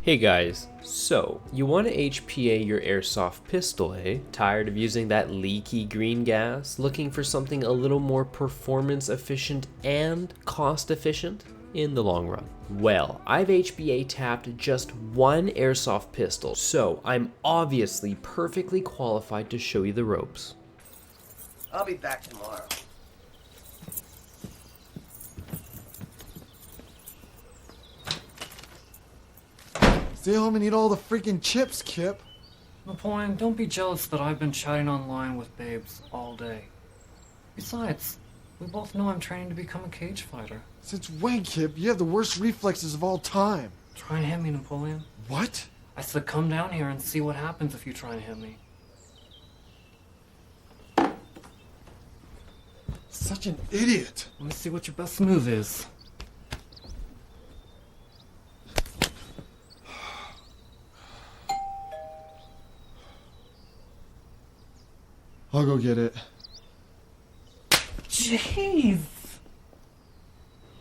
Hey guys, so you want to HPA your airsoft pistol, eh? Tired of using that leaky green gas? Looking for something a little more performance efficient and cost efficient in the long run? Well, I've HPA tapped just one airsoft pistol, so I'm obviously perfectly qualified to show you the ropes. I'll be back tomorrow. Stay home and eat all the freaking chips, Kip. Napoleon, don't be jealous that I've been chatting online with babes all day. Besides, we both know I'm training to become a cage fighter. Since when, Kip? You have the worst reflexes of all time. Try and hit me, Napoleon. What? I said come down here and see what happens if you try and hit me. Such an idiot. Let me see what your best move is. I'll go get it. Jeez!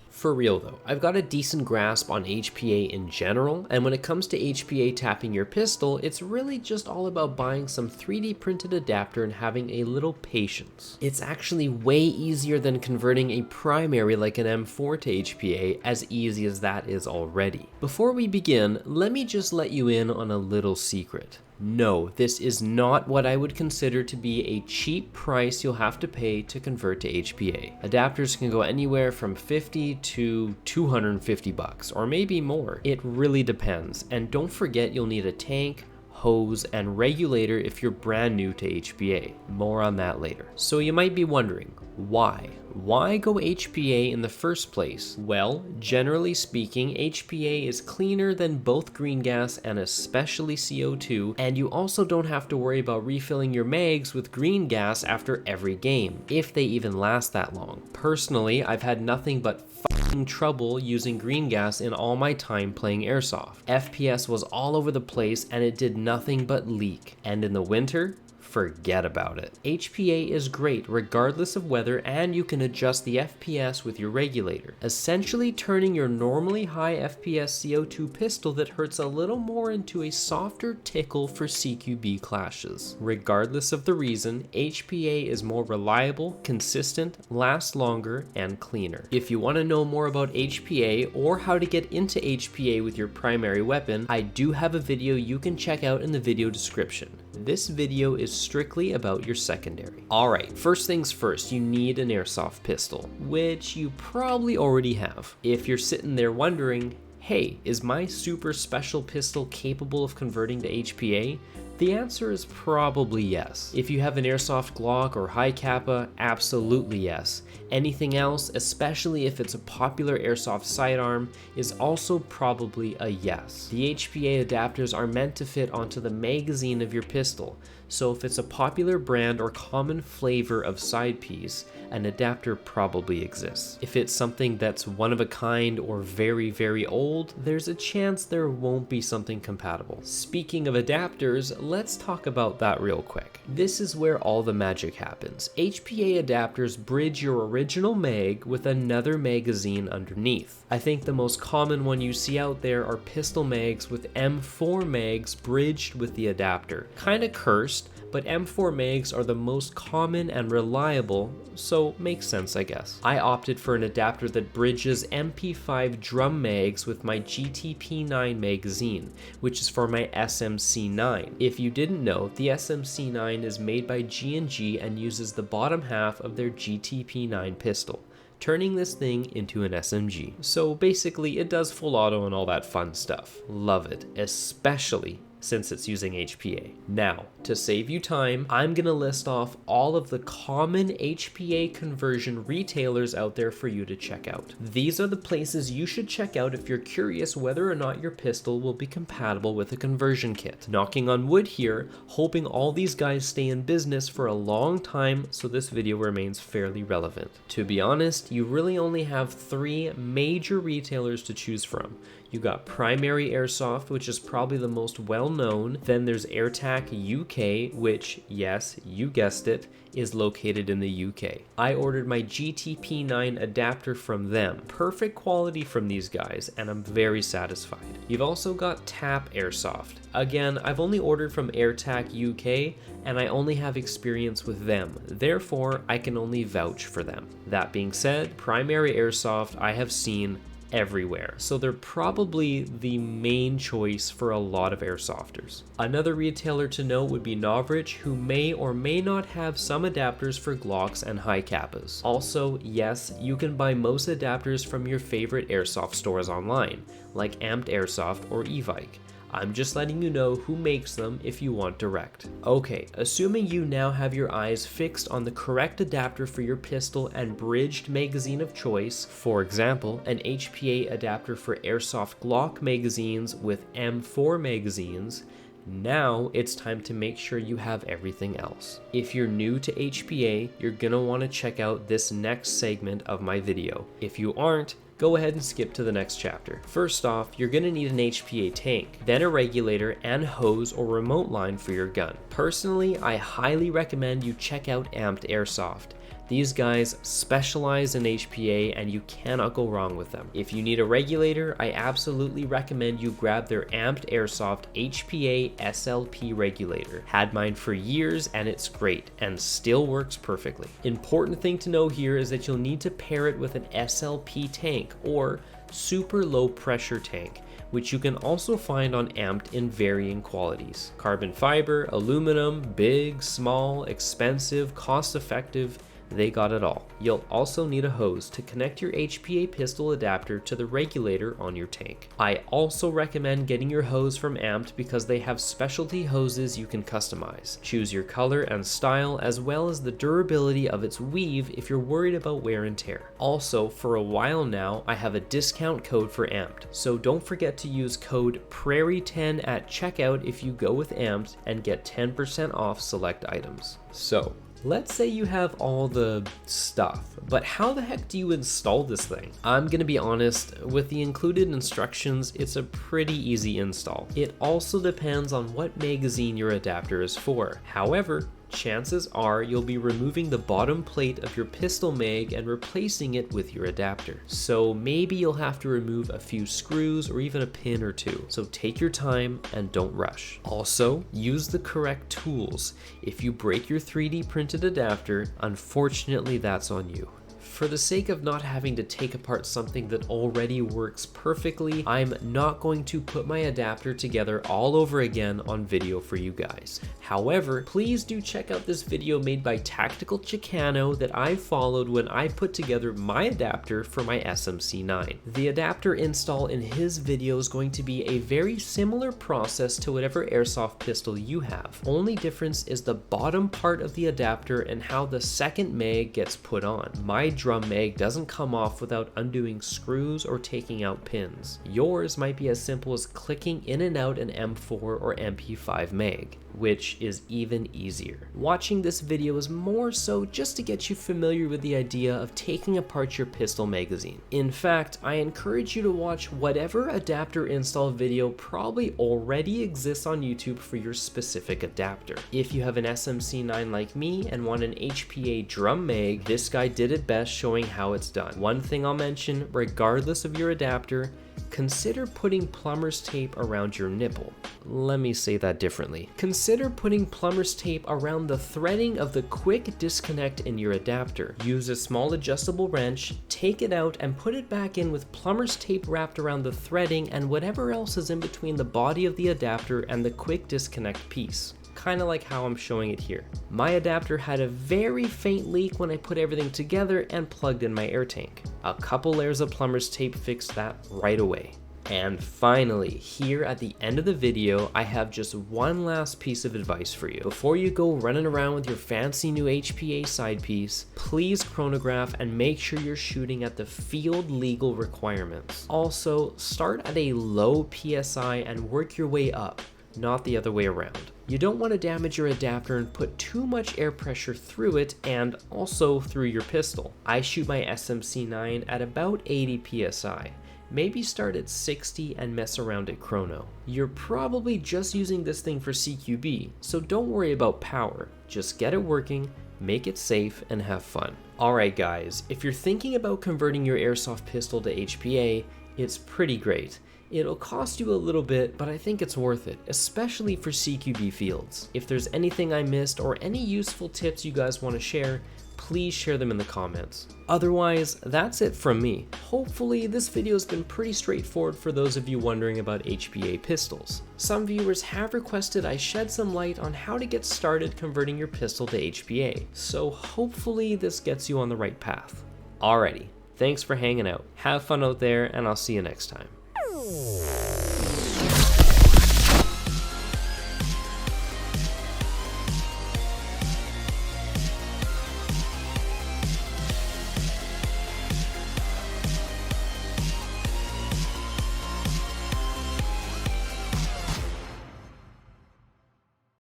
For real though, I've got a decent grasp on HPA in general, and when it comes to HPA tapping your pistol, it's really just all about buying some 3D printed adapter and having a little patience. It's actually way easier than converting a primary like an M4 to HPA, as easy as that is already. Before we begin, let me just let you in on a little secret. No, this is not what I would consider to be a cheap price you'll have to pay to convert to HPA. Adapters can go anywhere from 50 to 250 bucks, or maybe more. It really depends, and don't forget you'll need a tank, hose, and regulator if you're brand new to HPA. More on that later. So you might be wondering, why? Why go HPA in the first place? Well, generally speaking, HPA is cleaner than both green gas and especially CO2, and you also don't have to worry about refilling your mags with green gas after every game, if they even last that long. Personally, I've had nothing but fucking trouble using green gas in all my time playing airsoft. FPS was all over the place and it did nothing but leak. And in the winter, forget about it. HPA is great regardless of weather, and you can adjust the FPS with your regulator, essentially turning your normally high FPS CO2 pistol that hurts a little more into a softer tickle for CQB clashes. Regardless of the reason, HPA is more reliable, consistent, lasts longer, and cleaner. If you want to know more about HPA or how to get into HPA with your primary weapon, I do have a video you can check out in the video description. This video is strictly about your secondary. Alright, first things first, you need an airsoft pistol, which you probably already have. If you're sitting there wondering, hey, is my super special pistol capable of converting to HPA? The answer is probably yes. If you have an airsoft Glock or high Kappa, absolutely yes. Anything else, especially if it's a popular airsoft sidearm, is also probably a yes. The HPA adapters are meant to fit onto the magazine of your pistol, so if it's a popular brand or common flavor of side piece, an adapter probably exists. If it's something that's one of a kind or very, very old, there's a chance there won't be something compatible. Speaking of adapters, let's talk about that real quick. This is where all the magic happens. HPA adapters bridge your original mag with another magazine underneath. I think the most common one you see out there are pistol mags with M4 mags bridged with the adapter. Kinda cursed, but M4 mags are the most common and reliable, so makes sense I guess. I opted for an adapter that bridges MP5 drum mags with my GTP9 magazine, which is for my SMC9. If you didn't know, the SMC9 is made by G&G and uses the bottom half of their GTP9 pistol, turning this thing into an SMG. So basically it does full auto and all that fun stuff. Love it, especially since it's using HPA. Now, to save you time, I'm gonna list off all of the common HPA conversion retailers out there for you to check out. These are the places you should check out if you're curious whether or not your pistol will be compatible with a conversion kit. Knocking on wood here, hoping all these guys stay in business for a long time so this video remains fairly relevant. To be honest, you really only have 3 major retailers to choose from. You got Primary Airsoft, which is probably the most well known. Then there's Airtac UK, which, yes, you guessed it, is located in the UK. I ordered my GTP9 adapter from them. Perfect quality from these guys, and I'm very satisfied. You've also got Tap Airsoft. Again, I've only ordered from Airtac UK, and I only have experience with them. Therefore, I can only vouch for them. That being said, Primary Airsoft I have seen everywhere, so they're probably the main choice for a lot of airsofters. Another retailer to note would be Novritsch, who may or may not have some adapters for Glocks and high Kappas. Also, yes, you can buy most adapters from your favorite airsoft stores online, like Amped Airsoft or Evike. I'm just letting you know who makes them if you want direct. Okay, assuming you now have your eyes fixed on the correct adapter for your pistol and bridged magazine of choice, for example, an HPA adapter for airsoft Glock magazines with M4 magazines, now it's time to make sure you have everything else. If you're new to HPA, you're gonna wanna check out this next segment of my video. If you aren't, go ahead and skip to the next chapter. First off, you're gonna need an HPA tank, then a regulator and hose or remote line for your gun. Personally, I highly recommend you check out Amped Airsoft. These guys specialize in HPA and you cannot go wrong with them. If you need a regulator, I absolutely recommend you grab their Amped Airsoft HPA SLP regulator. Had mine for years and it's great and still works perfectly. Important thing to know here is that you'll need to pair it with an SLP tank or super low pressure tank, which you can also find on Amped in varying qualities. Carbon fiber, aluminum, big, small, expensive, cost effective, they got it all. You'll also need a hose to connect your HPA pistol adapter to the regulator on your tank. I also recommend getting your hose from Amped because they have specialty hoses you can customize. Choose your color and style as well as the durability of its weave if you're worried about wear and tear. Also, for a while now, I have a discount code for Amped, so don't forget to use code PRAIRIE10 at checkout if you go with Amped and get 10% off select items. So, let's say you have all the stuff, but how the heck do you install this thing? I'm gonna be honest, with the included instructions, it's a pretty easy install. It also depends on what magazine your adapter is for. However, chances are you'll be removing the bottom plate of your pistol mag and replacing it with your adapter. So maybe you'll have to remove a few screws or even a pin or two. So take your time and don't rush. Also, use the correct tools. If you break your 3D printed adapter, unfortunately that's on you. For the sake of not having to take apart something that already works perfectly, I'm not going to put my adapter together all over again on video for you guys. However, please do check out this video made by TacticalChicano that I followed when I put together my adapter for my SMC9. The adapter install in his video is going to be a very similar process to whatever airsoft pistol you have. Only difference is the bottom part of the adapter and how the second mag gets put on. My drum mag doesn't come off without undoing screws or taking out pins. Yours might be as simple as clicking in and out an M4 or MP5 mag, which is even easier. Watching this video is more so just to get you familiar with the idea of taking apart your pistol magazine. In fact, I encourage you to watch whatever adapter install video probably already exists on YouTube for your specific adapter. If you have an SMC9 like me and want an HPA drum mag, this guy did it best showing how it's done. One thing I'll mention, regardless of your adapter, consider putting plumber's tape around your nipple. Let me say that differently. Consider putting plumber's tape around the threading of the quick disconnect in your adapter. Use a small adjustable wrench, take it out and put it back in with plumber's tape wrapped around the threading and whatever else is in between the body of the adapter and the quick disconnect piece. Kind of like how I'm showing it here. My adapter had a very faint leak when I put everything together and plugged in my air tank. A couple layers of plumber's tape fixed that right away. And finally, here at the end of the video, I have just one last piece of advice for you. Before you go running around with your fancy new HPA side piece, please chronograph and make sure you're shooting at the field legal requirements. Also, start at a low PSI and work your way up, not the other way around. You don't want to damage your adapter and put too much air pressure through it and also through your pistol. I shoot my SMC9 at about 80 PSI. maybe start at 60 and mess around at chrono. You're probably just using this thing for CQB, so don't worry about power. Just get it working, make it safe, and have fun. Alright guys, if you're thinking about converting your airsoft pistol to HPA, it's pretty great. It'll cost you a little bit, but I think it's worth it, especially for CQB fields. If there's anything I missed or any useful tips you guys want to share, please share them in the comments. Otherwise, that's it from me. Hopefully this video has been pretty straightforward for those of you wondering about HPA pistols. Some viewers have requested I shed some light on how to get started converting your pistol to HPA, so hopefully this gets you on the right path. Alrighty, thanks for hanging out. Have fun out there, and I'll see you next time.